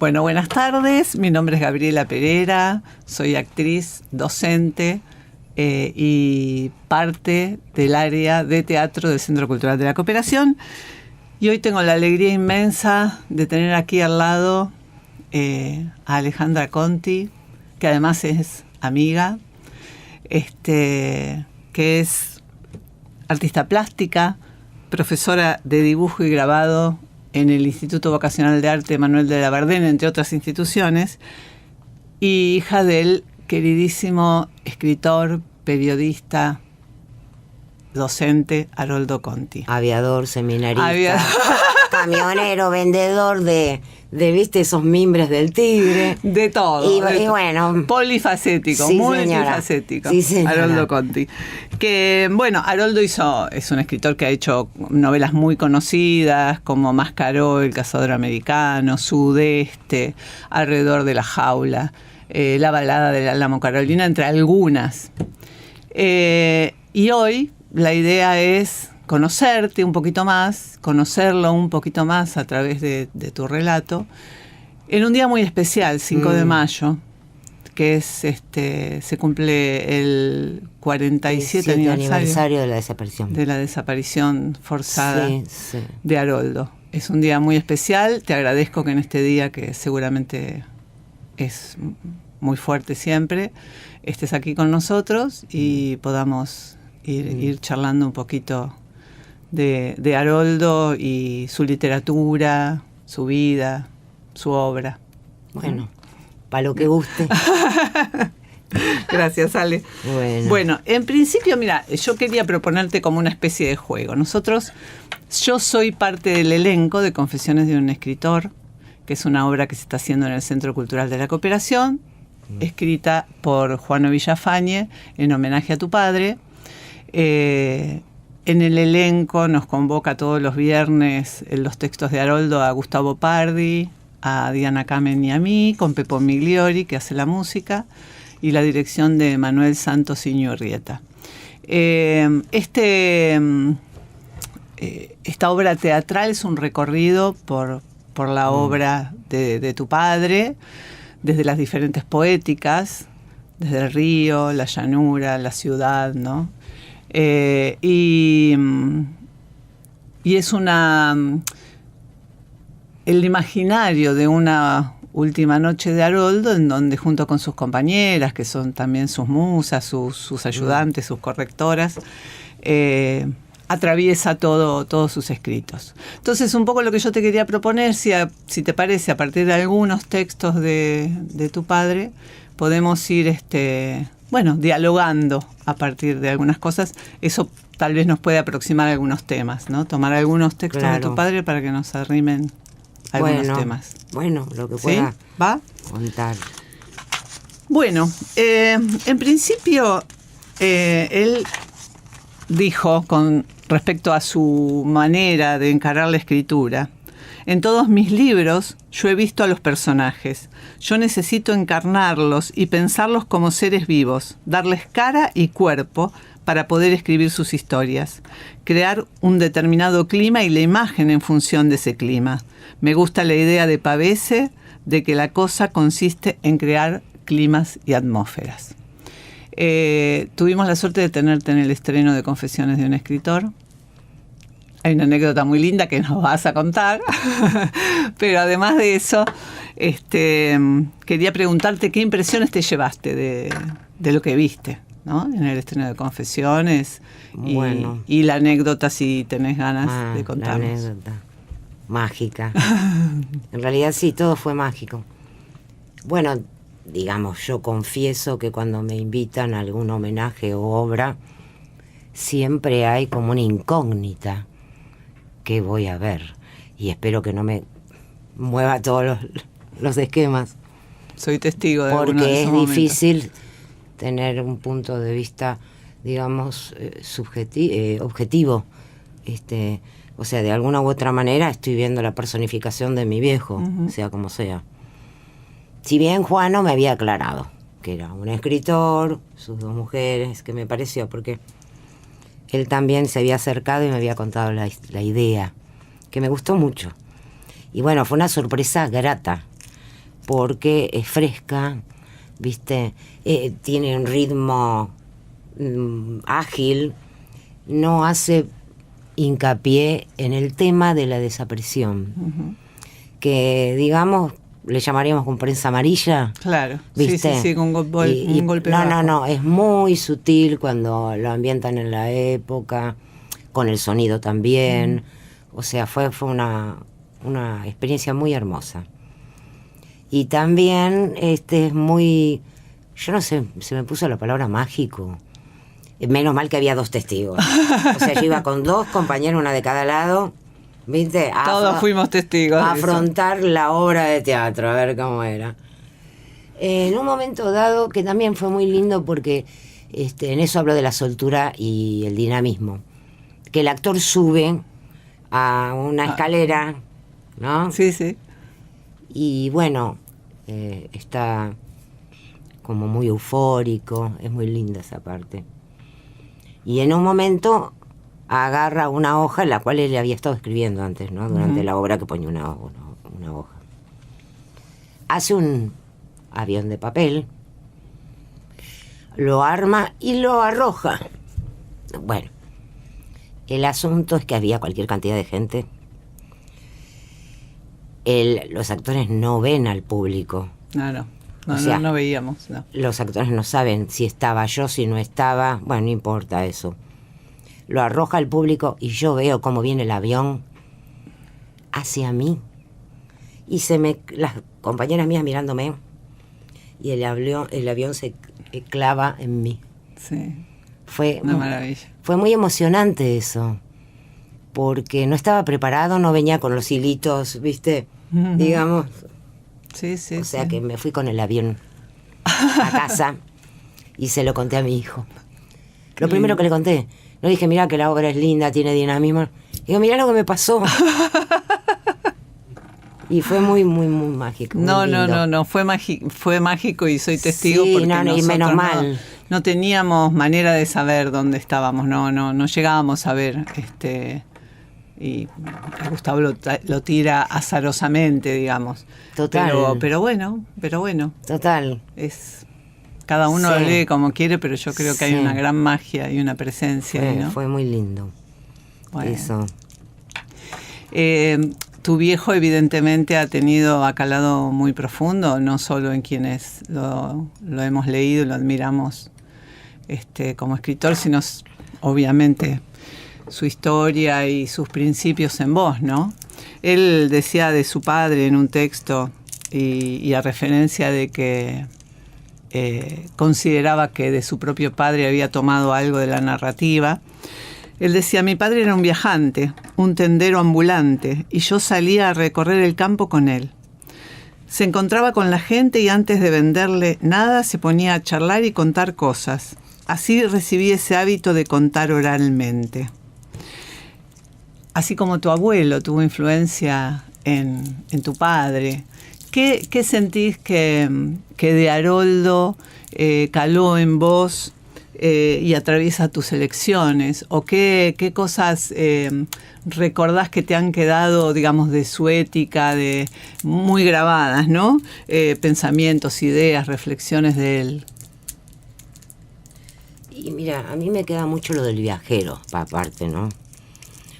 Bueno, buenas tardes. Mi nombre es Gabriela Pereira. Soy actriz, docente y parte del área de teatro del Centro Cultural de la Cooperación. Y hoy tengo la alegría inmensa de tener aquí al lado a Alejandra Conti, que además es amiga, que es artista plástica, profesora de dibujo y grabado en el Instituto Vocacional de Arte Manuel de la Bardén, entre otras instituciones, y hija del queridísimo escritor, periodista, docente Haroldo Conti. Aviador, seminarista, camionero, vendedor de viste esos mimbres del tigre. De todo. Y bueno. Polifacético, sí, multifacético. Sí, Haroldo Conti. Que, bueno, Haroldo es un escritor que ha hecho novelas muy conocidas, como Mascaró, El cazador americano, Sudeste, Alrededor de la jaula, La balada del Álamo Carolina, entre algunas. Y hoy la idea es conocerte un poquito más, conocerlo un poquito más a través de tu relato, en un día muy especial, 5 de mayo, que es se cumple el 47 aniversario de la desaparición. De la desaparición forzada de Haroldo. Es un día muy especial. Te agradezco que en este día, que seguramente es muy fuerte siempre, estés aquí con nosotros y podamos ir charlando un poquito de Haroldo y su literatura, su vida, su obra. Bueno, para lo que guste. Gracias, Ale. Bueno, en principio, mira, yo quería proponerte como una especie de juego. Yo soy parte del elenco de Confesiones de un escritor, que es una obra que se está haciendo en el Centro Cultural de la Cooperación, escrita por Juano Villafañe en homenaje a tu padre. En el elenco nos convoca todos los viernes en los textos de Haroldo a Gustavo Pardi, a Diana Kamen y a mí, con Pepo Migliori, que hace la música, y la dirección de Manuel Santos Iñurrieta. Esta obra teatral es un recorrido por la obra de tu padre, desde las diferentes poéticas, desde el río, la llanura, la ciudad, ¿no? Y es el imaginario de una última noche de Haroldo, en donde junto con sus compañeras, que son también sus musas, sus ayudantes, sus correctoras, atraviesa todos sus escritos. Entonces, un poco lo que yo te quería proponer, si te parece, a partir de algunos textos de tu padre, podemos ir dialogando a partir de algunas cosas. Eso tal vez nos puede aproximar a algunos temas, ¿no? Tomar algunos textos de tu padre para que nos arrimen algunos temas. Bueno, lo que pueda. ¿Sí? ¿Va? Contar. Bueno, en principio, él dijo con respecto a su manera de encarar la escritura: en todos mis libros yo he visto a los personajes. Yo necesito encarnarlos y pensarlos como seres vivos, darles cara y cuerpo para poder escribir sus historias, crear un determinado clima y la imagen en función de ese clima. Me gusta la idea de Pavese de que la cosa consiste en crear climas y atmósferas. Tuvimos la suerte de tenerte en el estreno de Confesiones de un escritor. Hay una anécdota muy linda que nos vas a contar, pero además de eso, quería preguntarte qué impresiones te llevaste de lo que viste, ¿no? En el estreno de Confesiones, y la anécdota, si tenés ganas de contarnos. La anécdota mágica. En realidad sí, todo fue mágico. Bueno, digamos, yo confieso que cuando me invitan a algún homenaje o obra, siempre hay como una incógnita. ¿Qué voy a ver? Y espero que no me mueva todos los esquemas. Soy testigo de alguno de porque esos es momentos. difícil tener un punto de vista, digamos, objetivo. O sea, de alguna u otra manera estoy viendo la personificación de mi viejo, sea como sea. Si bien Juano me había aclarado que era un escritor, sus dos mujeres, que me pareció, porque él también se había acercado y me había contado la idea, que me gustó mucho. Y bueno, fue una sorpresa grata, porque es fresca, ¿viste? Tiene un ritmo ágil, no hace hincapié en el tema de la desaparición, que digamos le llamaríamos con prensa amarilla. Claro, ¿viste? sí, con un golpe bajo. No, es muy sutil cuando lo ambientan en la época, con el sonido también. O sea, fue una experiencia muy hermosa. Y también es muy, yo no sé, se me puso la palabra mágico. Menos mal que había 2 testigos. O sea, yo iba con 2 compañeros, una de cada lado, ¿viste? Todos fuimos testigos. A afrontar la obra de teatro, a ver cómo era. En un momento dado, que también fue muy lindo porque en eso hablo de la soltura y el dinamismo. Que el actor sube a una escalera, ¿no? Sí, sí. Y bueno, está como muy eufórico, es muy linda esa parte. Y en un momento agarra una hoja en la cual él había estado escribiendo antes, ¿no? Durante la obra, que ponía una hoja. Hace un avión de papel, lo arma y lo arroja. Bueno, el asunto es que había cualquier cantidad de gente. Los actores no ven al público. No veíamos. No. Los actores no saben si estaba yo, si no estaba. Bueno, no importa eso. Lo arroja al público y yo veo cómo viene el avión hacia mí. Y las compañeras mías mirándome, y el avión se clava en mí. Sí. Fue una maravilla. Fue muy emocionante eso, porque no estaba preparado, no venía con los hilitos, ¿viste? Digamos. Sí, sí. O sea que me fui con el avión a casa y se lo conté a mi hijo. Lo primero que le conté, no dije, mirá que la obra es linda, tiene dinamismo. Digo, mirá lo que me pasó. Y fue muy, muy, muy mágico. Muy No, fue mágico y soy testigo, sí, porque y menos mal. No teníamos manera de saber dónde estábamos, no llegábamos a ver, y Gustavo lo tira azarosamente, digamos. Total. Pero bueno. Total. Cada uno lo lee como quiere, pero yo creo que hay una gran magia y una presencia ahí, ¿no? Fue muy lindo. Bueno. Eso. Tu viejo evidentemente ha calado muy profundo, no solo en quienes lo hemos leído y lo admiramos como escritor, sino obviamente su historia y sus principios en vos, ¿no? Él decía de su padre en un texto, y a referencia de que consideraba que de su propio padre había tomado algo de la narrativa. Él decía, mi padre era un viajante, un tendero ambulante, y yo salía a recorrer el campo con él. Se encontraba con la gente y antes de venderle nada se ponía a charlar y contar cosas. Así recibí ese hábito de contar oralmente. Así como tu abuelo tuvo influencia en tu padre, ¿qué sentís que de Haroldo caló en vos y atraviesa tus elecciones? ¿O qué cosas recordás que te han quedado, digamos, de su ética, muy grabadas, ¿no? Pensamientos, ideas, reflexiones de él. Y mira, a mí me queda mucho lo del viajero, aparte, ¿no?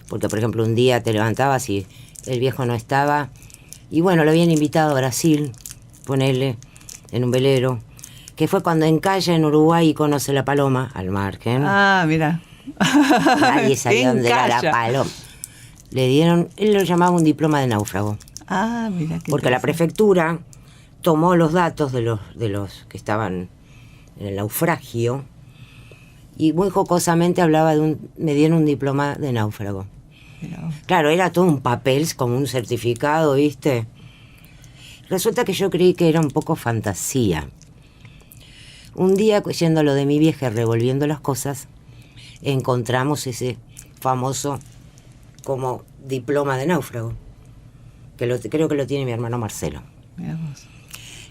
Porque, por ejemplo, un día te levantabas y el viejo no estaba, y bueno, lo habían invitado a Brasil, ponele, en un velero, que fue cuando encalla en Uruguay y conoce la paloma, al margen. Ah, mira. Nadie sabía dónde era la paloma. Le dieron, él lo llamaba un diploma de náufrago. Ah, mira. Porque la prefectura tomó los datos de los que estaban en el naufragio y muy jocosamente hablaba me dieron un diploma de náufrago. Claro, era todo un papel, como un certificado, ¿viste? Resulta que yo creí que era un poco fantasía. Un día, yendo a lo de mi vieja, revolviendo las cosas, encontramos ese famoso como diploma de náufrago, que creo que lo tiene mi hermano Marcelo.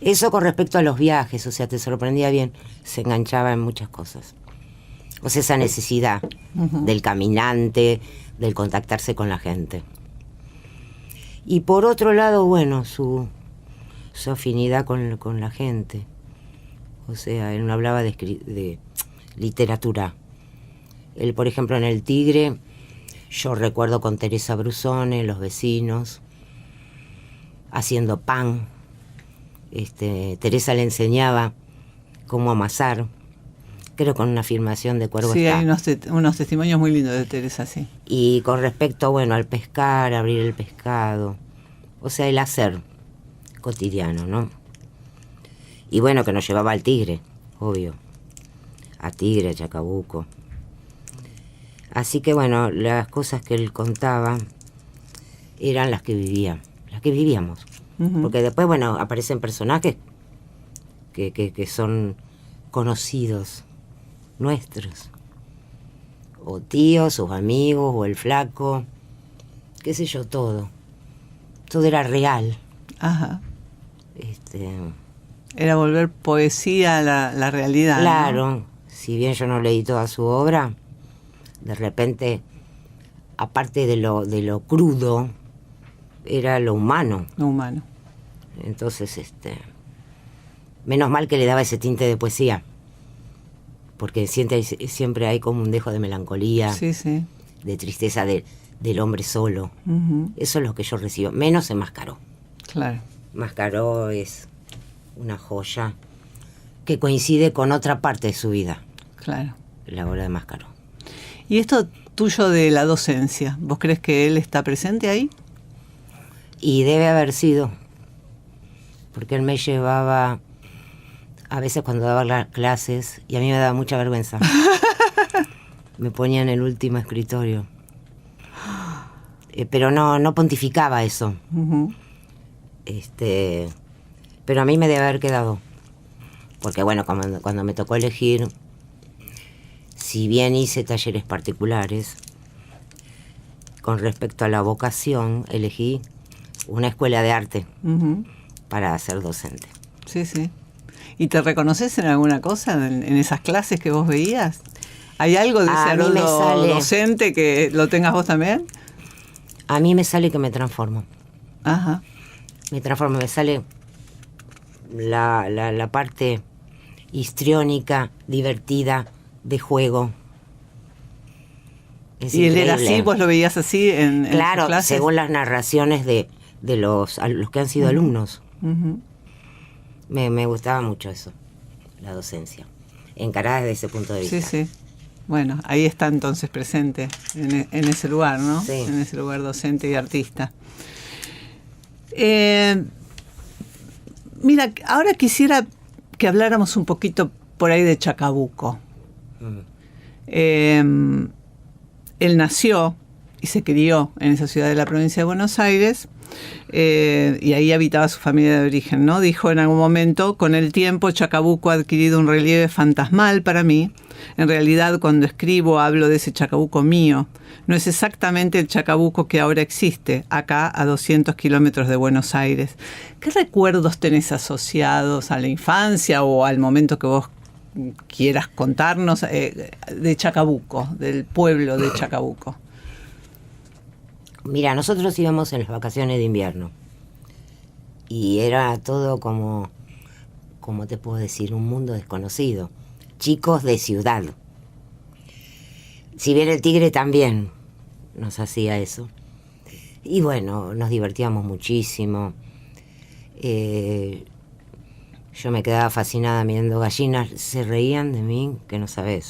Eso con respecto a los viajes, o sea, te sorprendía bien, se enganchaba en muchas cosas. O sea, esa necesidad del caminante, del contactarse con la gente. Y por otro lado, bueno, su su afinidad con la gente. O sea, él no hablaba de literatura. Él, por ejemplo, en El Tigre, yo recuerdo con Teresa Brusone, Los Vecinos, haciendo pan. Teresa le enseñaba cómo amasar, creo con una filmación de Cuervo Sí, está. hay unos testimonios muy lindos de Teresa, sí. Y con respecto, bueno, al pescar, abrir el pescado, o sea, el hacer cotidiano, ¿no? Y bueno, que nos llevaba al Tigre, obvio, a Tigre, a Chacabuco. Así que bueno, las cosas que él contaba eran las que vivíamos. Uh-huh. Porque después, bueno, aparecen personajes que son conocidos nuestros. O tíos, sus amigos, o el flaco, qué sé yo, todo. Todo era real. Ajá. Este, Era volver poesía a la realidad. claro, ¿no? si bien yo no leí toda su obra, de repente, aparte de lo crudo, era lo humano. Lo humano. Entonces, menos mal que le daba ese tinte de poesía, porque siempre hay como un dejo de melancolía, Sí, sí. de tristeza del hombre solo. Uh-huh. Eso es lo que yo recibo, menos en Mascaró. Claro. Mascaró es una joya que coincide con otra parte de su vida, Claro. la obra de Mascaró. ¿Y esto tuyo de la docencia? ¿Vos crees que él está presente ahí? Y debe haber sido, porque él me llevaba a veces cuando daba clases, y a mí me daba mucha vergüenza. Me ponía en el último escritorio. Pero no pontificaba eso. Uh-huh. Pero a mí me debe haber quedado. Porque bueno, cuando me tocó elegir, si bien hice talleres particulares, con respecto a la vocación, elegí una escuela de arte Uh-huh. para ser docente. Sí, sí. ¿Y te reconoces en alguna cosa en esas clases que vos veías? ¿Hay algo de ese A mí me Haroldo sale- docente que lo tengas vos también? A mí me sale que me transformo. Ajá. Me transformo, me sale la parte histriónica, divertida, de juego. Es ¿Y él era increíble. así? ¿Vos lo veías así en Claro, sus clases? según las narraciones de los que han sido alumnos. Uh-huh. Me gustaba mucho eso, la docencia, encarada desde ese punto de vista. Sí, sí. Bueno, ahí está entonces presente, en ese lugar, ¿no? Sí. En ese lugar docente y artista. Mira, ahora quisiera que habláramos un poquito por ahí de Chacabuco. Mm. Él nació y se crió en esa ciudad de la provincia de Buenos Aires, y ahí habitaba su familia de origen, ¿no? Dijo en algún momento: con el tiempo Chacabuco ha adquirido un relieve fantasmal para mí. En realidad, cuando escribo hablo de ese Chacabuco mío. No es exactamente el Chacabuco que ahora existe, acá a 200 kilómetros de Buenos Aires. ¿Qué recuerdos tenés asociados a la infancia o al momento que vos quieras contarnos de Chacabuco, del pueblo de Chacabuco? Mira, nosotros íbamos en las vacaciones de invierno y era todo como te puedo decir, un mundo desconocido. Chicos de ciudad. Si bien el Tigre también nos hacía eso. Y bueno, nos divertíamos muchísimo. Yo me quedaba fascinada mirando gallinas. Se reían de mí, que no sabés.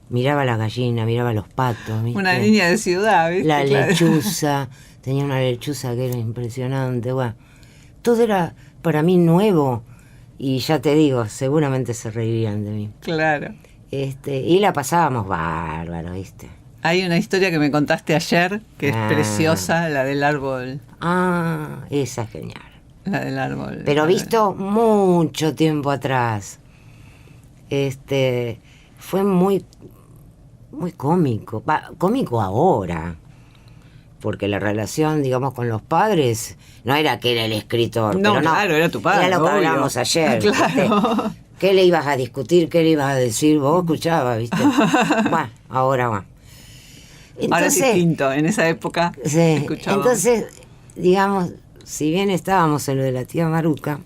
Miraba las gallinas, miraba los patos. ¿viste? Una niña de ciudad, ¿viste? La Claro. lechuza. Tenía una lechuza que era impresionante. Bueno, todo era para mí nuevo. Y ya te digo, seguramente se reirían de mí. Claro. Y la pasábamos bárbaro, ¿viste? Hay una historia que me contaste ayer que es Ah. preciosa, la del árbol. Ah, esa es genial. La del árbol. Pero visto mucho tiempo atrás. Fue muy cómico. Cómico ahora. Porque la relación, digamos, con los padres no era que era el escritor. No, pero claro, era tu padre, Era lo que obvio. hablamos ayer. Claro. ¿viste? ¿Qué le ibas a discutir? ¿Qué le ibas a decir? Vos escuchabas, ¿viste? Bueno, ahora va. Ahora es distinto, en esa época Sí, escuchábamos. entonces, digamos, si bien estábamos en lo de la tía Maruca,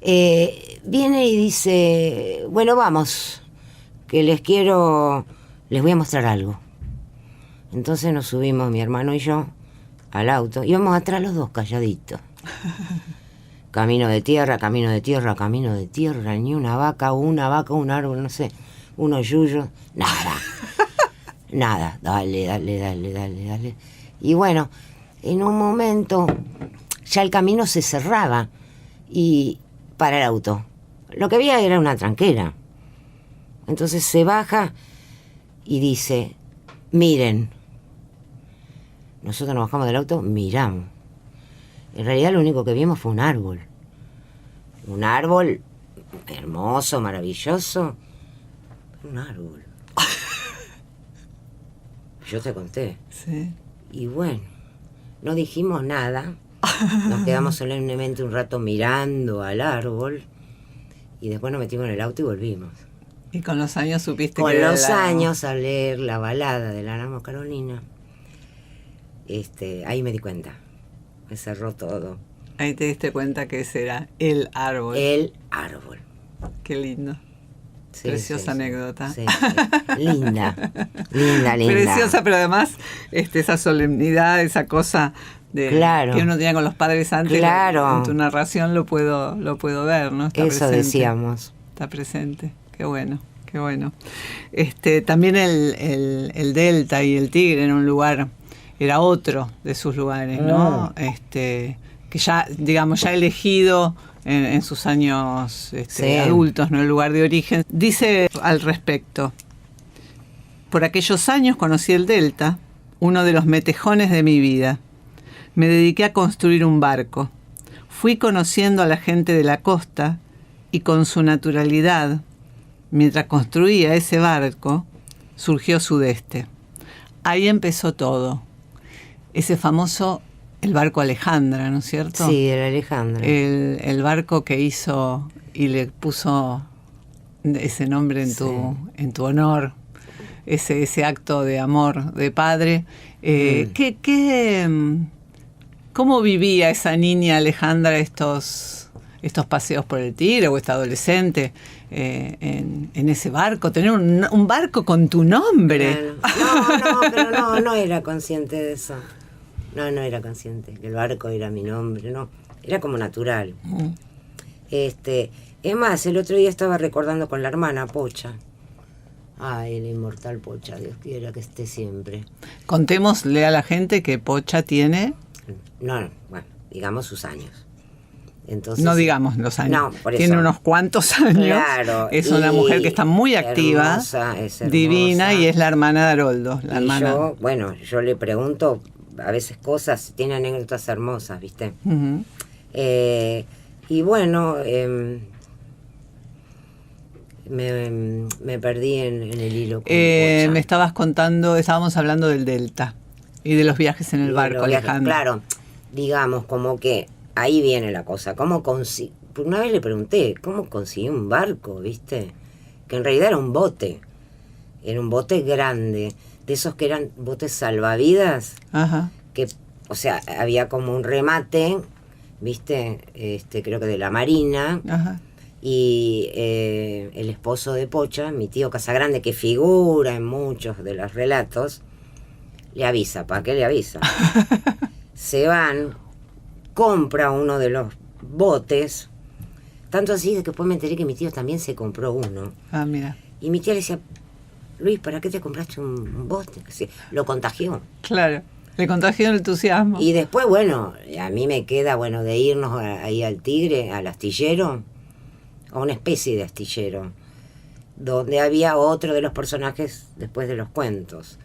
viene y dice, bueno, vamos, que les voy a mostrar algo. Entonces nos subimos mi hermano y yo al auto, íbamos atrás los dos calladitos. Camino de tierra, camino de tierra, camino de tierra, ni una vaca, un árbol, no sé, unos yuyos, nada. Nada, dale. Y bueno, en un momento ya el camino se cerraba y para el auto. Lo que había era una tranquera. Entonces se baja y dice, miren. Nosotros nos bajamos del auto, miramos. En realidad lo único que vimos fue un árbol. Un árbol hermoso, maravilloso. Un árbol. Yo te conté. Sí. Y bueno, no dijimos nada. Nos quedamos solemnemente un rato mirando al árbol. Y después nos metimos en el auto y volvimos. Y con los años supiste con que los años, al leer la balada de la Álamo Carolina, ahí me di cuenta. Me cerró todo. Ahí te diste cuenta que ese era el árbol. El árbol. Qué lindo. Sí, preciosa anécdota. Sí. Linda. Preciosa, pero además esa solemnidad, esa cosa de que uno tenía con los padres antes. Claro. En tu narración lo puedo ver, ¿no? Está eso presente. Decíamos. Está presente. Qué bueno. También el Delta y el Tigre en un lugar, era otro de sus lugares, ¿no? Que ya, digamos, ya elegido en sus años adultos, ¿no? El lugar de origen. Dice al respecto: por aquellos años conocí el Delta, uno de los metejones de mi vida. Me dediqué a construir un barco. Fui conociendo a la gente de la costa y con su naturalidad, mientras construía ese barco, surgió Sudeste. Ahí empezó todo. Ese famoso, el barco Alejandra, ¿no es cierto? Sí, el Alejandra. El barco que hizo y le puso ese nombre en tu honor, ese acto de amor de padre. ¿Cómo vivía esa niña Alejandra estos paseos por el Tigre, o esta adolescente en ese barco? Tener un barco con tu nombre. Pero no era consciente de eso. No era consciente que el barco era mi nombre, no. Era como natural. Es más, el otro día estaba recordando con la hermana Pocha. Ay, el inmortal Pocha, Dios quiera que esté siempre. Contémosle a la gente que Pocha tiene... No, bueno, digamos sus años. Entonces, no digamos los años. No, por eso. Tiene unos cuantos años. Claro. Es una mujer que está muy activa, hermosa, divina, y es la hermana de Haroldo. Yo le pregunto a veces cosas, tiene anécdotas hermosas, ¿viste? Uh-huh. Y bueno, me perdí en el hilo. Me estabas contando, estábamos hablando del Delta y de los viajes en el barco, Alejandro. Claro, digamos, como que ahí viene la cosa. Una vez le pregunté, ¿cómo conseguí un barco, viste? Que en realidad era un bote. Era un bote grande, de esos que eran botes salvavidas. Ajá. Que, o sea, había como un remate, viste, creo que de la Marina. Ajá. Y el esposo de Pocha, mi tío Casagrande, que figura en muchos de los relatos, le avisa. ¿Para qué le avisa? Se van, compra uno de los botes, tanto así de que después me enteré que mi tío también se compró uno. Ah, mira. Y mi tía le decía, Luis, ¿para qué te compraste un bote? Lo contagió. Claro, le contagió el entusiasmo. Y después, bueno, a mí me queda, de irnos ahí al Tigre, al astillero, a una especie de astillero, donde había otro de los personajes después de los cuentos,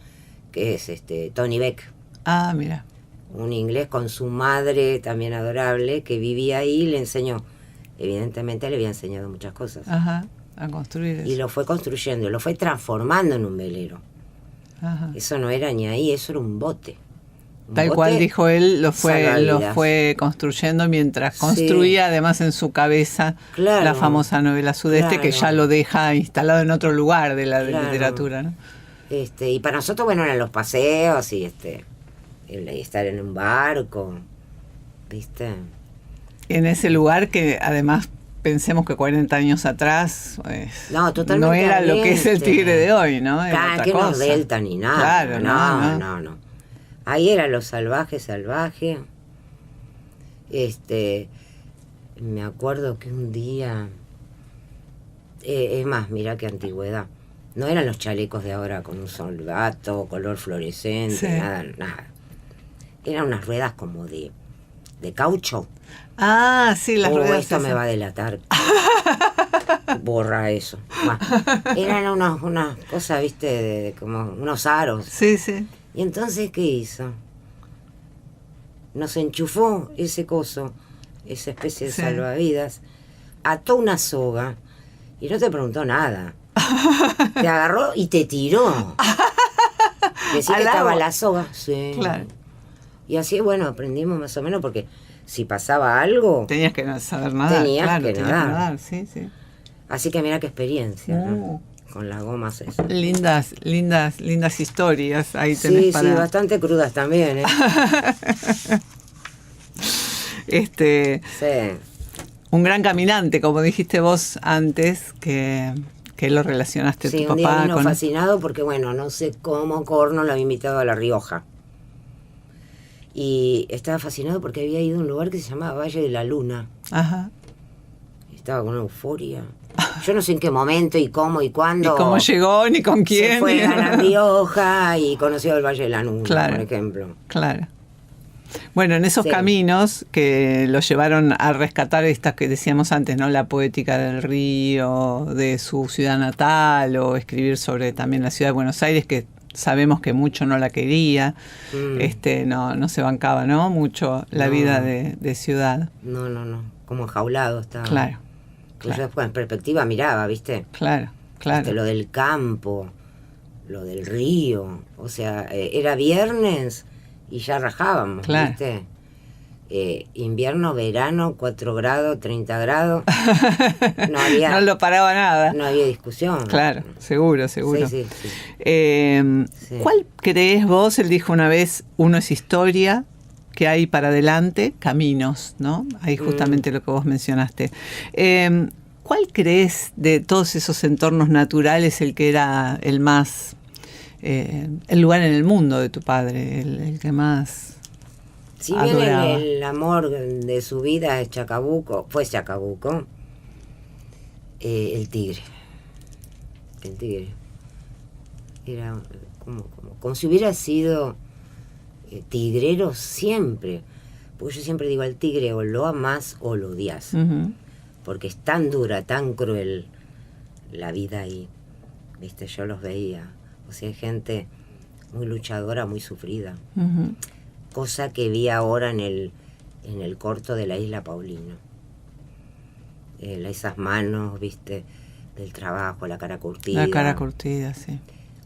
que es Tony Beck. Ah, mira. Un inglés con su madre también adorable, que vivía ahí y le enseñó. Evidentemente le había enseñado muchas cosas. Ajá, a construir eso. Y lo fue construyendo, lo fue transformando en un velero. Ajá. Eso no era ni ahí, eso era un bote. Tal cual dijo él, lo fue construyendo mientras construía, además en su cabeza, la famosa novela Sudeste, que ya lo deja instalado en otro lugar de la literatura, ¿no? Y para nosotros, eran los paseos y el estar en un barco. ¿viste? En ese lugar que además pensemos que 40 años atrás no, totalmente no era lo que es el Tigre de hoy, ¿no? Era Claro, otra que cosa. no delta ni nada. Claro, no. Ahí era lo salvaje. Me acuerdo que un día, es más, mira qué antigüedad. No eran los chalecos de ahora con un solvato, color fluorescente, sí. nada. Eran unas ruedas como de caucho. Ah, sí, las ruedas. Esto me va a delatar. Borra eso. Bueno, eran unas cosas, viste, como unos aros. Sí, sí. Y entonces, ¿qué hizo? Nos enchufó ese coso, esa especie de salvavidas, ató una soga y no te preguntó nada. Te agarró y te tiró. Decía que estaba la soga. Sí. Claro. Y así, bueno, aprendimos más o menos porque si pasaba algo... Tenías que no saber nada. Tenías que nadar. Sí, sí. Así que mira qué experiencia, ¿no? Con las gomas esas. Lindas historias. Ahí tenés sí, bastante crudas también, ¿eh? Sí. Un gran caminante, como dijiste vos antes, que lo relacionaste a tu papá. Sí, un día vino fascinado porque, bueno, no sé cómo Corno lo había invitado a La Rioja. Y estaba fascinado porque había ido a un lugar que se llamaba Valle de la Luna. Ajá. Estaba con una euforia. Yo no sé en qué momento y cómo y cuándo. Ni cómo llegó, ni con quién. Se fue a La Rioja y conoció el Valle de la Luna, por ejemplo. Claro. Bueno, en esos caminos que lo llevaron a rescatar estas que decíamos antes, ¿no? La poética del río, de su ciudad natal, o escribir sobre también la ciudad de Buenos Aires, que sabemos que mucho no la quería, no se bancaba, ¿no? Mucho la vida de ciudad. No, como enjaulado estaba. Claro. Yo después en perspectiva miraba, ¿viste? Claro. Lo del campo, lo del río, o sea, era viernes y ya rajábamos, ¿viste? Invierno, verano, 4 grados, 30 grados. No lo paraba nada. No había discusión. Claro, seguro. Sí. ¿Cuál crees vos? Él dijo una vez, uno es historia, que hay para adelante, caminos, ¿no? Ahí justamente lo que vos mencionaste. ¿Cuál crees de todos esos entornos naturales el que era el más... el lugar en el mundo de tu padre, el que más... Si bien el amor de su vida es Chacabuco, fue Chacabuco, el tigre. Era como si hubiera sido tigrero siempre. Porque yo siempre digo, al tigre o lo amas o lo odias. Uh-huh. Porque es tan dura, tan cruel la vida ahí. ¿Viste? Yo los veía. O sea, hay gente muy luchadora, muy sufrida. Uh-huh. Cosa que vi ahora en el corto de la Isla Paulino. Esas manos, ¿viste? Del trabajo, la cara curtida. La cara curtida, sí.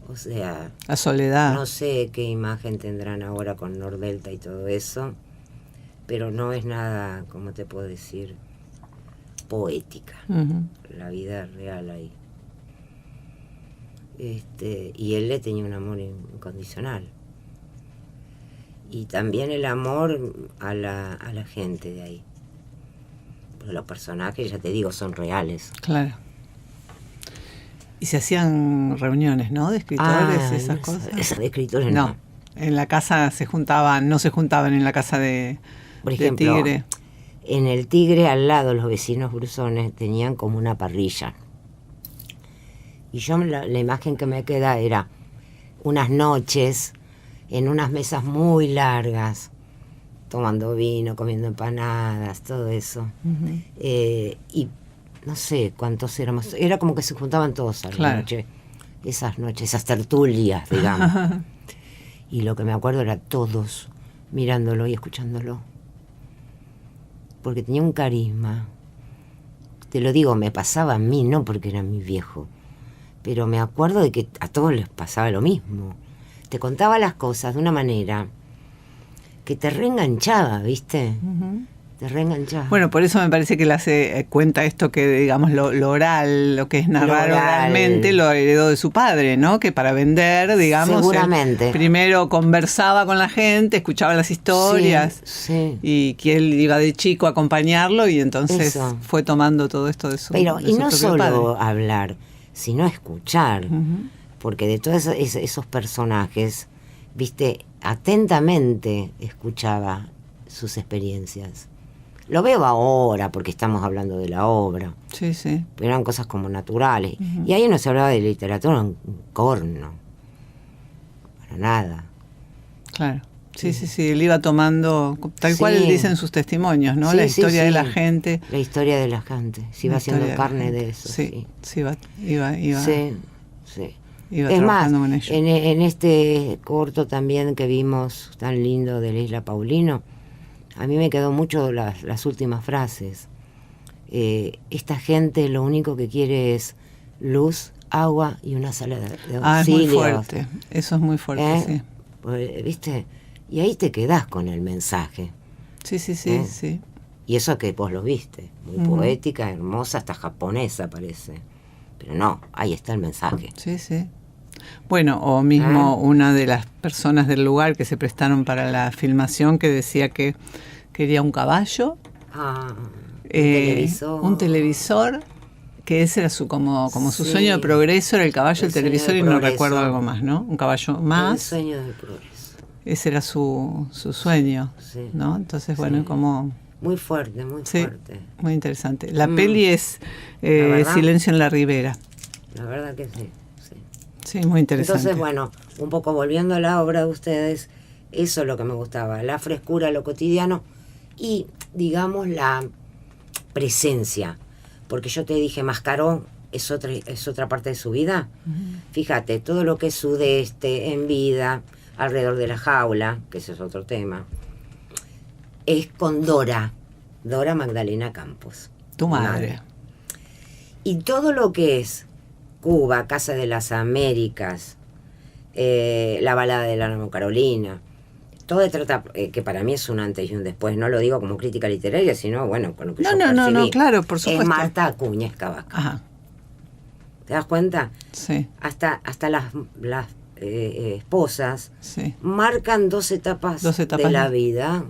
O sea... La soledad. No sé qué imagen tendrán ahora con Nordelta y todo eso, pero no es nada, como te puedo decir, poética. Uh-huh. La vida real ahí. Y él le tenía un amor incondicional. Y también el amor a la gente de ahí. Porque los personajes, ya te digo, son reales. Claro. Y se hacían reuniones, ¿no? De escritores, esas cosas. Esas de escritores no. En la casa no se juntaban en la casa Por ejemplo, Tigre. En el Tigre, al lado, los vecinos brusones tenían como una parrilla. Y yo la imagen que me queda era unas noches en unas mesas muy largas, tomando vino, comiendo empanadas, todo eso. Uh-huh. Y no sé cuántos éramos. Era como que se juntaban todos a la noche. Esas noches, esas tertulias, digamos. Y lo que me acuerdo era todos mirándolo y escuchándolo. Porque tenía un carisma. Te lo digo, me pasaba a mí, no porque era mi viejo. Pero me acuerdo de que a todos les pasaba lo mismo. Te contaba las cosas de una manera que te reenganchaba, ¿viste? Uh-huh. te reenganchás. Bueno, por eso me parece que él hace cuenta esto que, digamos, lo oral, lo que es narrar oralmente, lo heredó de su padre, ¿no? Que para vender, digamos, seguramente. Primero conversaba con la gente, escuchaba las historias, sí. Y que él iba de chico a acompañarlo y entonces fue tomando todo esto de su Pero, de y su no solo padre. hablar, sino escuchar, porque de todos esos personajes, viste, atentamente escuchaba sus experiencias. Lo veo ahora porque estamos hablando de la obra. Sí, sí. Pero eran cosas como naturales. Y ahí no se hablaba de literatura, un corno. Para nada. Claro. Sí, sí, sí. Él iba tomando, tal cual él dice en sus testimonios, ¿no? Sí, la historia de la gente. La historia de la gente. Se iba haciendo carne de eso. Sí, iba. Sí, sí. Iba es más, con ello. En este corto también que vimos tan lindo de la Isla Paulino, a mí me quedó mucho las últimas frases. Esta gente lo único que quiere es luz, agua y una sala de auxilios. Es muy fuerte. Eso es muy fuerte, sí. Pues, ¿viste? Y ahí te quedás con el mensaje. Sí, sí, sí, sí. Y eso que vos lo viste. Muy poética, hermosa, hasta japonesa parece. Pero no, ahí está el mensaje. Sí, sí. Bueno, o mismo una de las personas del lugar que se prestaron para la filmación que decía que quería un caballo, un televisor, que ese era su como su sueño de progreso, era el caballo, el televisor y no recuerdo algo más, ¿no? Un caballo más. El sueño del progreso. Ese era su sueño, ¿no? Entonces, bueno, como... Muy fuerte, muy fuerte. Muy interesante. La peli es Silencio en la Ribera. La verdad que sí. Sí, muy interesante. Entonces, bueno, un poco volviendo a la obra de ustedes, eso es lo que me gustaba, la frescura, lo cotidiano y, digamos, la presencia. Porque yo te dije, Mascaró es otra parte de su vida. Fíjate, todo lo que es sudeste, en vida, alrededor de la jaula, que ese es otro tema, es con Dora Magdalena Campos. Tu madre. Y todo lo que es Cuba, Casa de las Américas, la balada de la Ana Carolina, todo trata, que para mí es un antes y un después, no lo digo como crítica literaria, sino bueno, con lo que yo percibí. No, claro, por supuesto. Es Marta Acuña Escabaca. Ajá. ¿Te das cuenta? Sí. Hasta las esposas marcan dos etapas de la vida.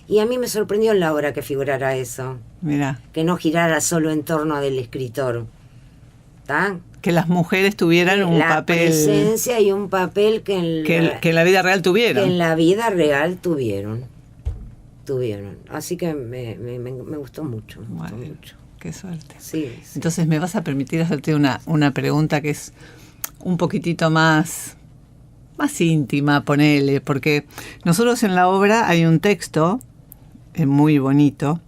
Y a mí me sorprendió en la obra que figurara eso. Mira. Que no girara solo en torno del escritor. ¿Tá? Que las mujeres tuvieran un papel... La presencia y un papel que en la vida real tuvieron. Que en la vida real tuvieron. Así que me gustó mucho. Qué suerte. Sí. Entonces me vas a permitir hacerte una pregunta que es un poquitito más íntima, ponele, porque nosotros en la obra hay un texto muy bonito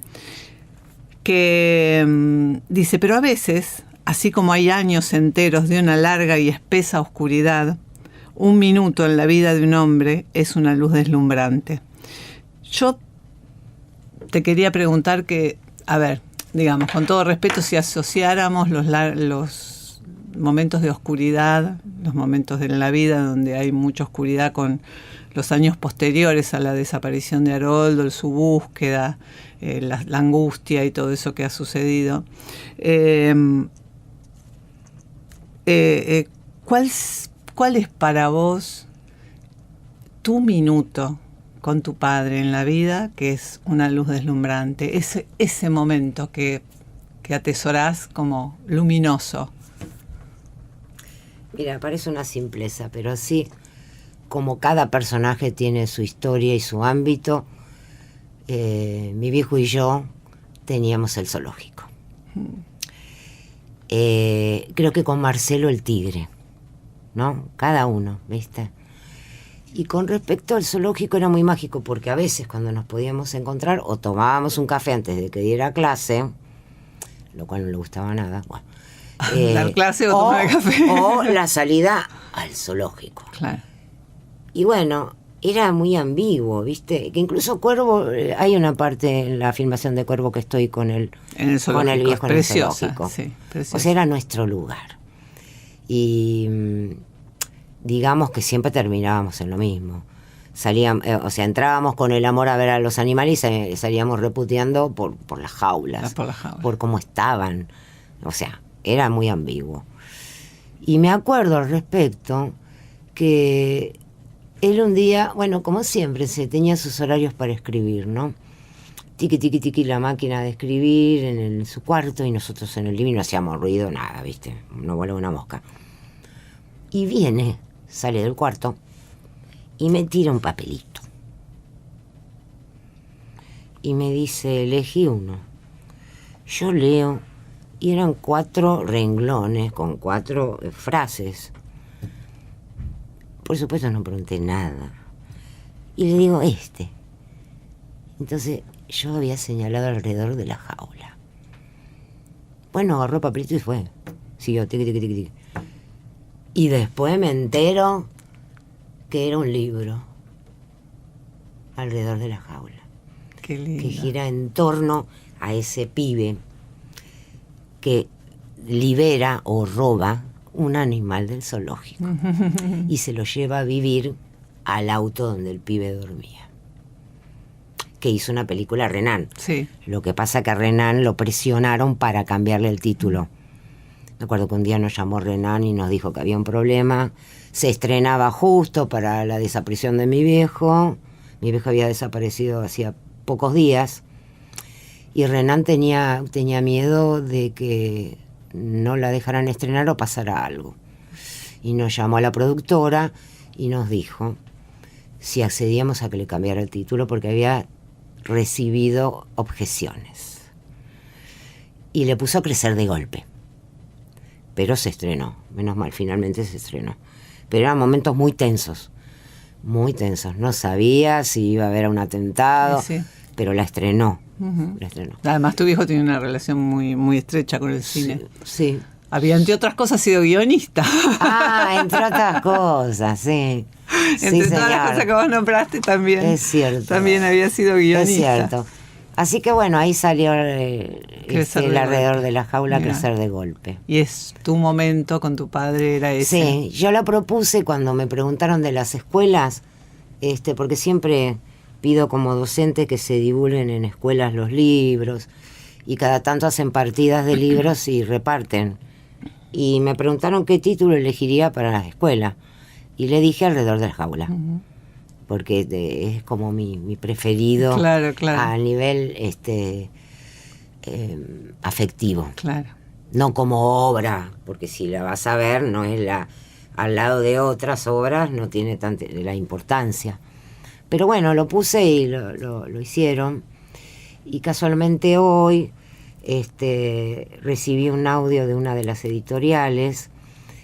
que dice, pero a veces, así como hay años enteros de una larga y espesa oscuridad, un minuto en la vida de un hombre es una luz deslumbrante. Yo te quería preguntar que, a ver, digamos, con todo respeto, si asociáramos los momentos de oscuridad, los momentos de la vida donde hay mucha oscuridad con los años posteriores a la desaparición de Haroldo, su búsqueda, la angustia y todo eso que ha sucedido. ¿Cuál es para vos tu minuto con tu padre en la vida, que es una luz deslumbrante? Ese momento que atesorás como luminoso. Mira, parece una simpleza, pero sí, como cada personaje tiene su historia y su ámbito, mi viejo y yo teníamos el zoológico. Creo que con Marcelo el tigre, ¿no? Cada uno, ¿viste? Y con respecto al zoológico era muy mágico porque a veces cuando nos podíamos encontrar o tomábamos un café antes de que diera clase, lo cual no le gustaba nada, bueno, dar clase o tomar café. O la salida al zoológico. Claro. Y bueno, era muy ambiguo, ¿viste? Que incluso Cuervo, hay una parte en la filmación de Cuervo que estoy con el viejo en el zoológico. Sí, o sea, era nuestro lugar. Y digamos que siempre terminábamos en lo mismo. o sea, entrábamos con el amor a ver a los animales y salíamos reputeando por las jaulas, por cómo estaban. O sea, era muy ambiguo. Y me acuerdo al respecto que él un día, bueno, como siempre, se tenía sus horarios para escribir, ¿no? Tiqui, tiqui, tiqui, la máquina de escribir en su cuarto, y nosotros en el living no hacíamos ruido, nada, ¿viste? No vuela una mosca. Y sale del cuarto y me tira un papelito. Y me dice, elegí uno. Yo leo, y eran 4 renglones con 4 frases. Por supuesto no pregunté nada. Y le digo, Entonces yo había señalado alrededor de la jaula. Bueno, agarró papelito y fue. Siguió, tiqui, tiqui, tiqui, tiqui. Y después me entero que era un libro alrededor de la jaula. Qué lindo. Que gira en torno a ese pibe que libera o roba un animal del zoológico y se lo lleva a vivir al auto donde el pibe dormía. Que hizo una película Renan. Sí. Lo que pasa que a Renan lo presionaron para cambiarle el título. Me acuerdo que un día nos llamó Renan y nos dijo que había un problema. Se estrenaba justo para la desaparición de mi viejo. Mi viejo había desaparecido hacía pocos días. Y Renan tenía miedo de que no la dejaran estrenar o pasara algo. Y nos llamó a la productora y nos dijo si accedíamos a que le cambiara el título porque había recibido objeciones. Y le puso Crecer de Golpe. Pero se estrenó, menos mal, finalmente se estrenó. Pero eran momentos muy tensos. No sabía si iba a haber un atentado, sí. Pero la estrenó. La estrenó. Además, tu viejo tiene una relación muy, muy estrecha con el cine. Sí. Había, entre otras cosas, sido guionista. Entre otras cosas, sí. Entre todas las cosas que vos nombraste también. Es cierto. También había sido guionista. Es cierto. Así que bueno, ahí salió el alrededor de la jaula. Mirá. Crecer de Golpe. Y es tu momento con tu padre, era ese. Sí, yo lo propuse cuando me preguntaron de las escuelas, porque siempre pido como docente que se divulguen en escuelas los libros, y cada tanto hacen partidas de libros y reparten. Y me preguntaron qué título elegiría para la escuela, y le dije Alrededor de la jaula. Porque es como mi preferido. Claro. A nivel afectivo. Claro. No como obra, porque si la vas a ver, no es al lado de otras obras, no tiene tanta la importancia. Pero bueno, lo puse y lo hicieron. Y casualmente hoy recibí un audio de una de las editoriales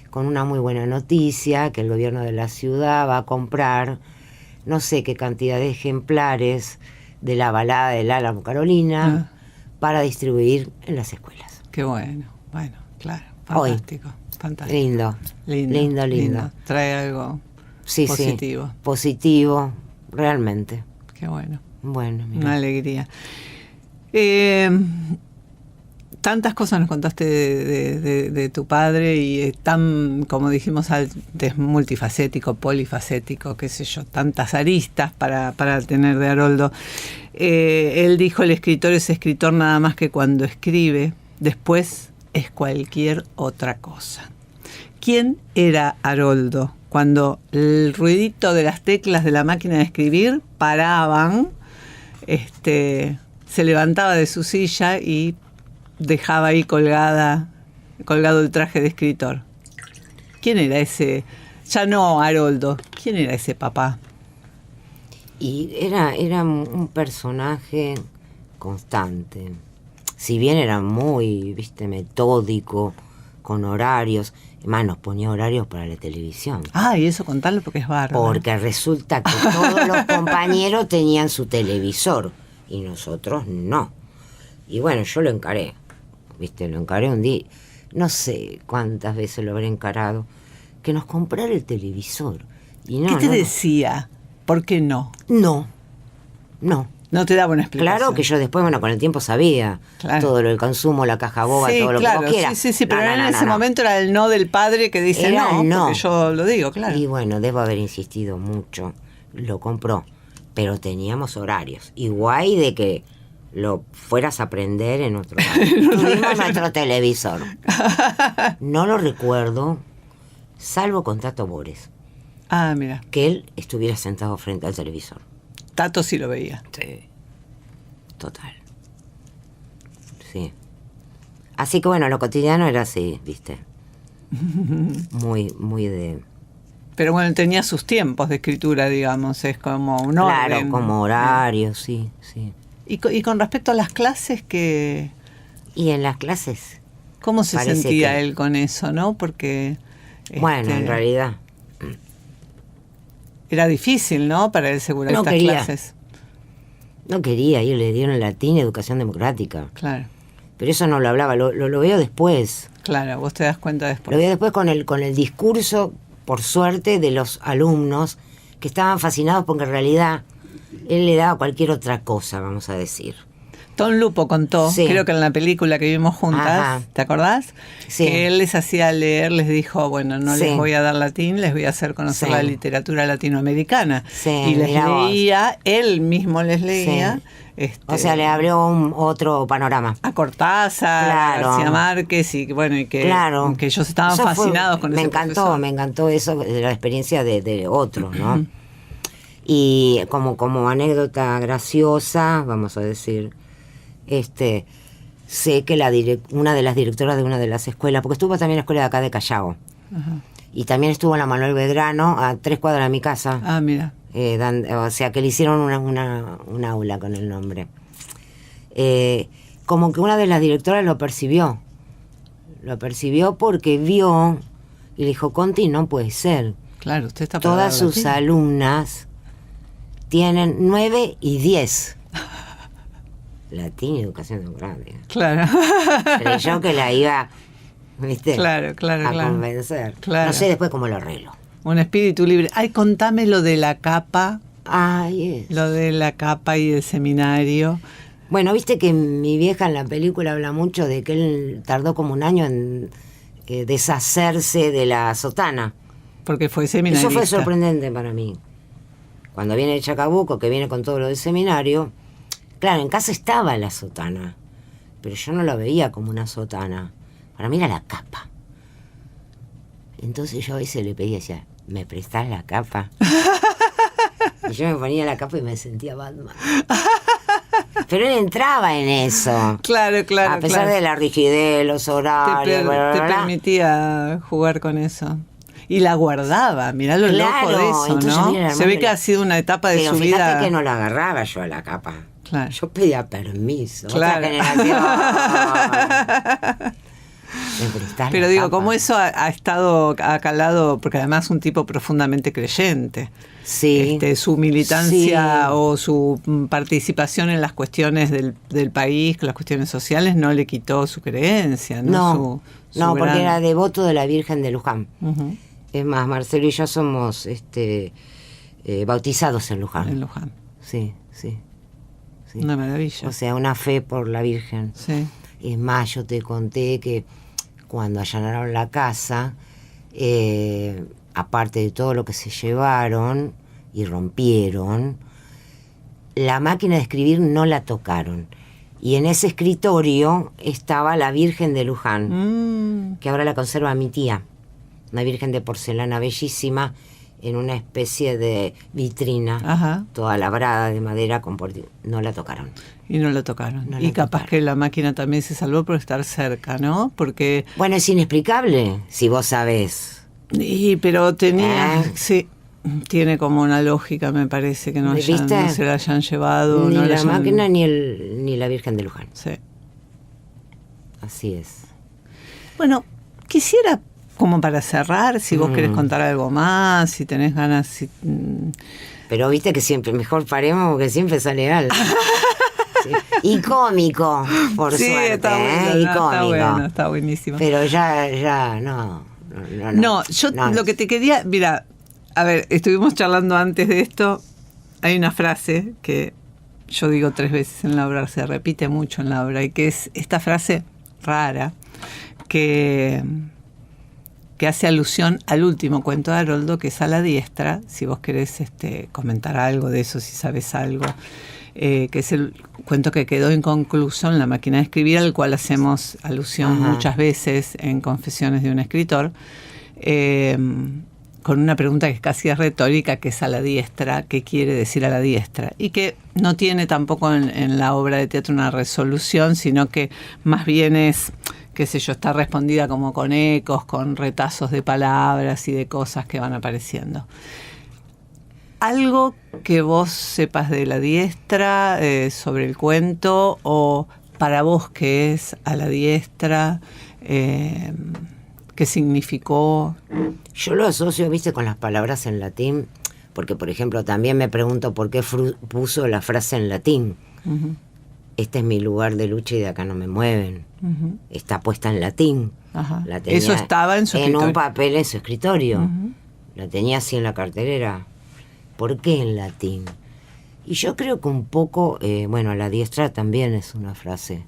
con una muy buena noticia, que el gobierno de la ciudad va a comprar no sé qué cantidad de ejemplares de la balada del Álamo Carolina para distribuir en las escuelas. Qué bueno, claro, fantástico, fantástico. Lindo. Trae algo positivo. Sí, positivo, realmente. Qué bueno. Bueno, mira. Una alegría. Tantas cosas nos contaste de tu padre y tan, como dijimos antes, multifacético, polifacético, qué sé yo, tantas aristas para tener de Haroldo. Él dijo, el escritor es escritor nada más que cuando escribe, después es cualquier otra cosa. ¿Quién era Haroldo cuando el ruidito de las teclas de la máquina de escribir paraban? Se levantaba de su silla y dejaba ahí colgado el traje de escritor. ¿Quién era ese? Ya no Haroldo. ¿Quién era ese papá? Y era un personaje constante. Si bien era muy, metódico, con horarios. Además, nos ponía horarios para la televisión. Y eso contarlo porque es bárbaro. Porque resulta que todos los compañeros tenían su televisor y nosotros no. Y bueno, yo lo encaré. Lo encaré un día, no sé cuántas veces lo habré encarado, que nos comprara el televisor. Y no, ¿qué te decía? ¿Por qué no? No. No te daba una explicación. Claro que yo después, con el tiempo sabía todo lo del consumo, la caja boba, todo lo que vos quieras. Sí, pero en ese momento era el no del padre que dice era no, porque yo lo digo, claro. Y bueno, debo haber insistido mucho. lo compró, pero teníamos horarios. Igual de que lo fueras a aprender en otro horario. Tuvimos nuestro televisor. No lo recuerdo, salvo con Tato Bores. Ah, mira. Que él estuviera sentado frente al televisor. Tato sí lo veía. Sí. Total. Sí. Así que bueno, lo cotidiano era así, ¿viste? Muy de... Pero bueno, tenía sus tiempos de escritura, digamos, es como un orden. Claro, como horario, sí. Y con respecto a las clases, que Y en las clases... ¿cómo se parece sentía que... él con eso, no? Porque... Bueno, en realidad... Era difícil, ¿no? Para él asegurar No estas quería. clases. No quería, ellos le dieron latín y educación democrática. Claro, Pero eso no lo hablaba, lo veo después. claro, vos te das cuenta Lo después. veo después con el discurso, por suerte, de los alumnos que estaban fascinados porque en realidad él le daba cualquier otra cosa, vamos a decir. Tom Lupo contó, Sí. creo que en la película que vimos juntas, Ajá. ¿te acordás? Sí. Que él les hacía leer, les dijo, bueno, no Sí. les voy a dar latín, les voy a hacer conocer Sí. la literatura latinoamericana. Sí, y les mirá vos. leía, él mismo les leía. Sí. O sea, le abrió otro panorama. a Cortázar, Claro. a García Márquez, y bueno, y que, Claro. que ellos estaban Eso fue- fascinados con me ese encantó, profesor. me encantó eso de la experiencia de otros, ¿no? Y como anécdota graciosa, vamos a decir, sé que una de las directoras de una de las escuelas, porque estuvo también en la escuela de acá de Callao, Ajá. y también estuvo en la Manuel Belgrano, a 3 cuadras de mi casa. Ah, mira. O sea, que le hicieron un aula con el nombre. Como que una de las directoras lo percibió porque vio y le dijo, Conti, no puede ser. Claro, usted está para Todas dar sus latín. alumnas tienen 9 y 10. Latín y educación democrática. Claro. Creyó que la iba, ¿viste? Claro, a claro. convencer. Claro. No sé después cómo lo arreglo. Un espíritu libre. Ay, contame lo de la capa, Ay, lo de la capa y el seminario. Bueno, viste que mi vieja en la película habla mucho de que él tardó como un año en deshacerse de la sotana. Porque fue seminarista. Eso fue sorprendente para mí. Cuando viene de Chacabuco, que viene con todo lo del seminario, claro, en casa estaba la sotana, pero yo no la veía como una sotana. Para mí era la capa. Entonces yo a veces le pedía, decía, ¿me prestás la capa? Y yo me ponía la capa y me sentía Batman. Pero él entraba en eso. Claro. A pesar de la rigidez, los horarios, te permitía jugar con eso. Y la guardaba, mirá lo Claro, loco de eso, entonces ¿no? mira, Se ve hermano, que ha sido una etapa de Pero su fíjate vida. que no la agarraba yo a la capa. Claro. Yo pedía permiso. Claro. Otra generación. ¿Me prestás Pero la digo, capa? como eso ha calado, porque además un tipo profundamente creyente. Sí. Su militancia Sí. o su participación en las cuestiones del país, las cuestiones sociales, no le quitó su creencia, ¿no? No, porque gran- era devoto de la Virgen de Luján. Ujú, Es más, Marcelo y yo somos bautizados en Luján. en Luján. Sí. Una maravilla. O sea, una fe por la Virgen. Sí. Es más, yo te conté que cuando allanaron la casa, aparte de todo lo que se llevaron y rompieron, la máquina de escribir no la tocaron. Y en ese escritorio estaba la Virgen de Luján, que ahora la conserva mi tía. Una virgen de porcelana bellísima en una especie de vitrina, Ajá. toda labrada de madera con no la tocaron. Y no lo tocaron. No y la capaz tocaron. que la máquina también se salvó por estar cerca, ¿no? Porque... Bueno, es inexplicable, si vos sabés. Pero tenía... ¿Eh? Sí, tiene como una lógica, me parece, que no se la hayan llevado. Ni no la hayan- máquina ni la Virgen de Luján. Sí. Así es. Bueno, quisiera, como para cerrar, si vos querés contar algo más, si tenés ganas... Pero viste que siempre, mejor paremos porque siempre sale algo. Sí. Y cómico, por sí, suerte. está bueno, Y no, cómico. está bueno, está buenísimo. Pero ya, no. No, yo lo que te quería... Mira, a ver, estuvimos charlando antes de esto. Hay una frase que yo digo 3 veces en la obra, se repite mucho en la obra, y que es esta frase rara, que que hace alusión al último cuento de Haroldo, que es A la diestra, si vos querés comentar algo de eso, si sabes algo, que es el cuento que quedó inconcluso en La máquina de escribir, al cual hacemos alusión muchas veces en Confesiones de un escritor, con una pregunta que es casi retórica, que es a la diestra, ¿qué quiere decir a la diestra? Y que no tiene tampoco en la obra de teatro una resolución, sino que más bien es, qué sé yo, está respondida como con ecos, con retazos de palabras y de cosas que van apareciendo. ¿Algo que vos sepas de la diestra, sobre el cuento, o para vos qué es a la diestra, qué significó? Yo lo asocio, viste, con las palabras en latín, porque, por ejemplo, también me pregunto por qué puso la frase en latín. Uh-huh. Este es mi lugar de lucha y de acá no me mueven. Uh-huh. Está puesta en latín. Uh-huh. La tenía. Eso estaba en su escritorio. En un papel en su escritorio. Uh-huh. La tenía así en la cartelera. ¿Por qué en latín? Y yo creo que un poco, bueno, a la diestra también es una frase,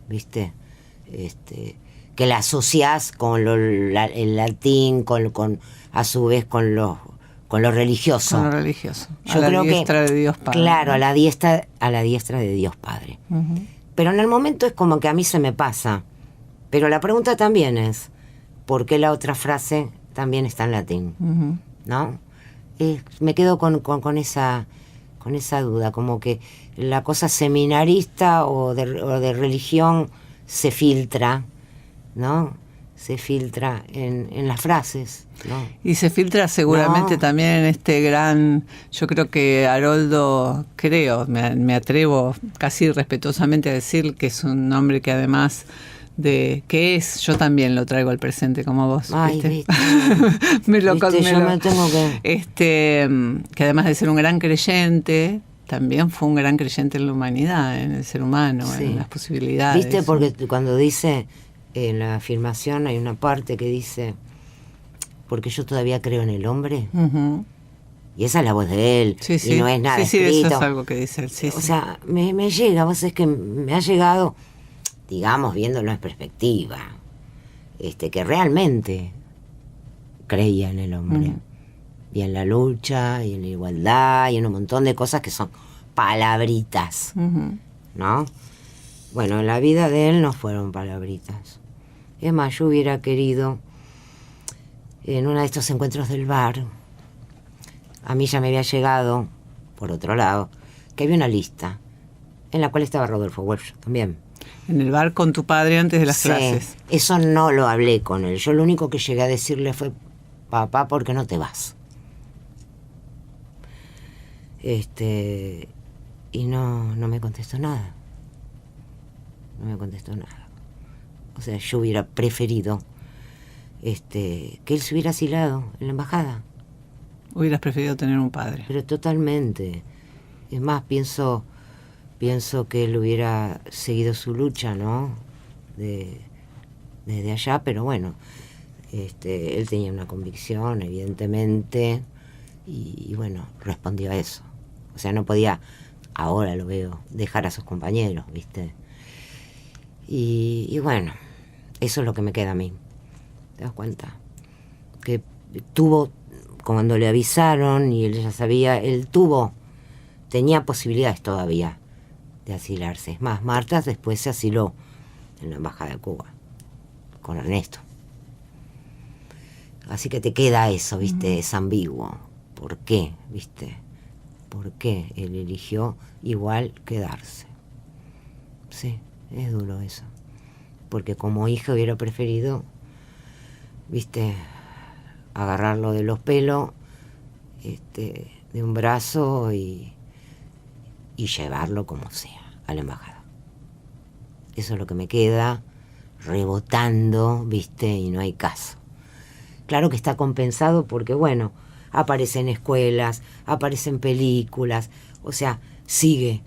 ¿viste? Que la asociás con el latín, con a su vez con lo religioso. Con lo religioso. Yo a creo la diestra de Dios Padre. Claro, a la diestra de Dios Padre. Uh-huh. Pero en el momento es como que a mí se me pasa. Pero la pregunta también es, ¿por qué la otra frase también está en latín? Uh-huh. ¿No? Me quedo con esa duda, como que la cosa seminarista o de religión se filtra, ¿no? Se filtra en las frases, ¿no? Y se filtra seguramente también en este gran... Yo creo que Haroldo, me atrevo casi respetuosamente a decir que es un hombre que además de... que es, yo también lo traigo al presente como vos. Ay, ¿viste? Yo me tengo que además de ser un gran creyente... También fue un gran creyente en la humanidad, en el ser humano, sí, en las posibilidades. ¿Viste? Porque cuando dice, en la afirmación hay una parte que dice, porque yo todavía creo en el hombre. Uh-huh. Y esa es la voz de él, sí, y no es nada escrito. Sí, eso es algo que dice él, sí. O sea, me llega, vos es que me ha llegado, digamos, viéndolo en perspectiva, que realmente creía en el hombre. Uh-huh. Y en la lucha, y en la igualdad, y en un montón de cosas que son palabritas, uh-huh, ¿no? Bueno, en la vida de él no fueron palabritas. Es más, yo hubiera querido, en uno de estos encuentros del bar, a mí ya me había llegado, por otro lado, que había una lista, en la cual estaba Rodolfo Walsh también. En el bar con tu padre antes de las clases. Eso no lo hablé con él. Yo lo único que llegué a decirle fue, papá, ¿por qué no te vas? Y no me contestó nada. No me contestó nada. O sea, yo hubiera preferido que él se hubiera asilado en la embajada. Hubieras preferido tener un padre. Pero totalmente. Es más, pienso que él hubiera seguido su lucha, ¿no? Desde allá, pero bueno, él tenía una convicción, evidentemente, y bueno, respondió a eso. O sea, no podía, ahora lo veo, dejar a sus compañeros, ¿viste? Y bueno, eso es lo que me queda a mí. ¿Te das cuenta? Que tuvo, cuando le avisaron y él ya sabía, tenía posibilidades todavía de asilarse. Es más, Marta después se asiló en la Embajada de Cuba, con Ernesto. Así que te queda eso, ¿viste? Es ambiguo. ¿Por qué? ¿Viste? ¿Por qué él eligió igual quedarse? Sí, es duro eso. Porque como hija hubiera preferido, ¿viste? Agarrarlo de los pelos, de un brazo y llevarlo como sea a la embajada. Eso es lo que me queda rebotando, ¿viste? Y no hay caso. Claro que está compensado porque, bueno, aparece en escuelas, aparece en películas, o sea, sigue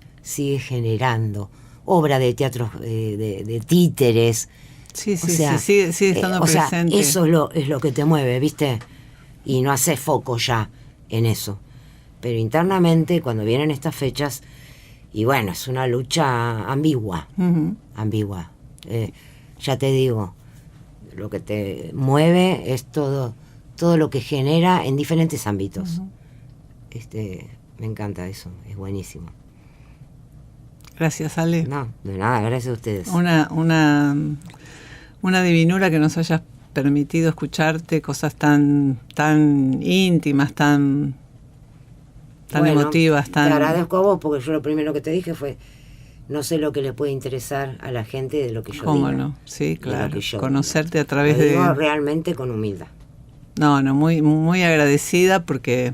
generando obra de teatro, de títeres. Sí, o sea, sigue estando presente. Sea, eso es lo que te mueve, ¿viste? Y no haces foco ya en eso. Pero internamente, cuando vienen estas fechas, y bueno, es una lucha ambigua, uh-huh, ambigua. Ya te digo, lo que te mueve es todo lo que genera en diferentes ámbitos. Uh-huh. Me encanta eso, es buenísimo. Gracias, Ale. No, de nada, gracias a ustedes. Una divinura que nos hayas permitido escucharte, cosas tan íntimas, tan emotivas, tan... Te agradezco a vos, porque yo lo primero que te dije fue, no sé lo que le puede interesar a la gente de lo que yo ¿Cómo diga, no? Sí, claro. Que Conocerte diga. a través lo digo de... realmente con humildad. No, muy, muy agradecida porque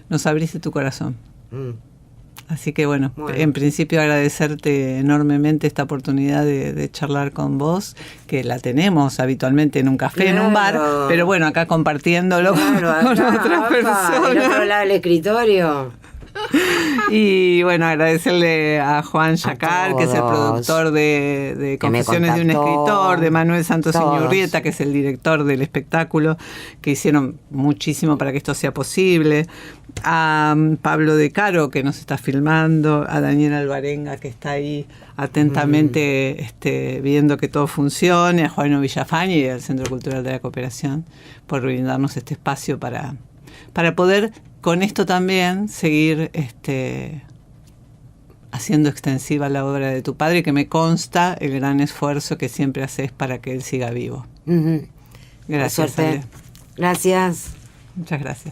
nos abriste tu corazón. Así que bueno, en principio agradecerte enormemente esta oportunidad de charlar con vos, que la tenemos habitualmente en un café, en un bar, pero bueno, acá compartiéndolo con otras personas. En otro lado del escritorio. Y bueno, agradecerle a Juan Yacar, que es el productor de Confesiones de un escritor, de Manuel Santos Iñurrieta, que es el director del espectáculo, que hicieron muchísimo para que esto sea posible, a Pablo De Caro, que nos está filmando, a Daniel Alvarenga, que está ahí atentamente viendo que todo funcione, a Juan Villafañe y al Centro Cultural de la Cooperación por brindarnos este espacio para poder con esto también seguir haciendo extensiva la obra de tu padre, que me consta el gran esfuerzo que siempre haces para que él siga vivo. Uh-huh. Gracias, Ale. Gracias. Muchas gracias.